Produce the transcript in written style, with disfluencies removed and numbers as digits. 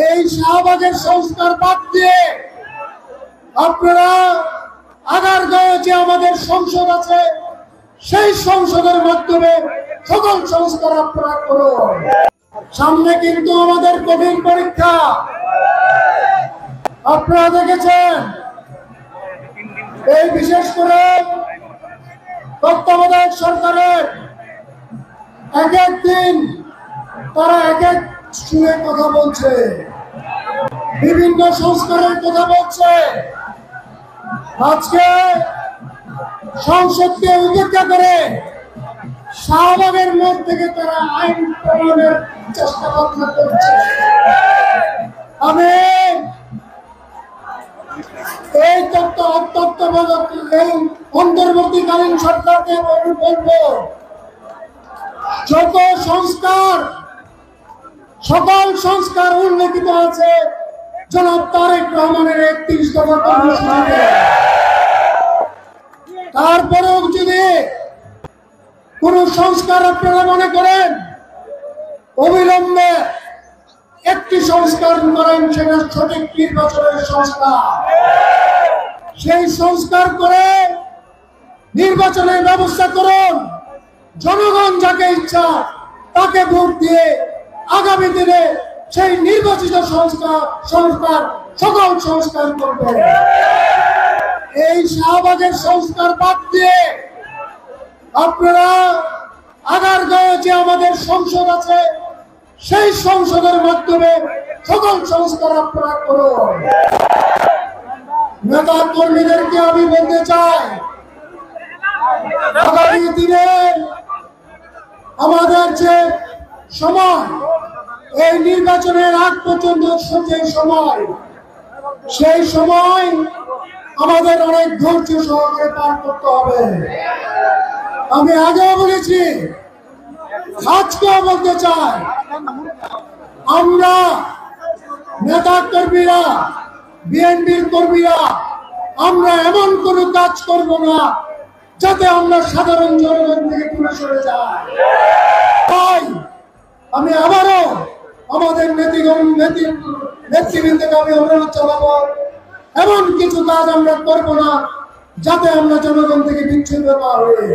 এই শাহবাগের সংস্কার বাদ দিয়ে আপনারা আগারগাঁওয়ে যে আমাদের সংসদ আছে সেই সংসদের মাধ্যমে সকল সংস্কার আপনারা করুন। সামনে কিন্তু আমাদের কঠিন পরীক্ষা। আপনারা দেখেছেন এই বিশেষ করে তত্ত্বাবধায়ক সরকারের এক এক দিন তারা এক এক সুরে কথা বলছে, বিভিন্ন সংস্কারের কথা বলছে। আজকে সংসদকে উপেক্ষা করে শাহবাগের মোড় থেকে তারা আইন প্রণয়নের চেষ্টা করছে। আমি এই এই অন্তর্বর্তীকালীন সরকারকে বলবো, যত সংস্কার সকল সংস্কার উল্লেখিত আছে জনাব তারেক রহমানের 31 দফা কর্মসূচিতে, তারপরেও যদি কোন সংস্কার আপনারা মনে করেন অবিলম্বে একটি সংস্কার করেন, সেটা সঠিক নির্বাচনের সংস্কার। সেই সংস্কার করে নির্বাচনের ব্যবস্থা করুন। জনগণ যাকে ইচ্ছা তাকে ভোট দিয়ে আগামী দিনে সেই নির্বাচিত সংস্কার সকল সংস্কার করবে। এই শাহবাগের সংস্কার বাদ দিয়ে আপনারা আগারগাঁওয়ে যে আমাদের সংসদ আছে সেই সংসদের মাধ্যমে সকল সংস্কার আপনারা করুন। নেতা কর্মীদেরকে আমি বলতে চাই, আগামী দিনে আমাদের যে সময়, এই নির্বাচনের আগ পর্যন্ত যে সময়, সেই সময় আমাদের অনেক ধৈর্য সহকারে পার করতে হবে। আমি আগেও বলেছি, আজকেও বলতে চাই, আমরা নেতা কর্মীরা, বিএনপির কর্মীরা আমরা এমন কোনো কাজ করব না যাতে আমরা সাধারণ জনগণ থেকে দূরে সরে যাই। তাই আমি আবারও আমাদের নেতৃবৃন্দকে আমি অনুরোধ জানাবো, এমন কিছু কাজ আমরা করব না যাতে আমরা জনগণ থেকে বিচ্ছিন্ন না হই।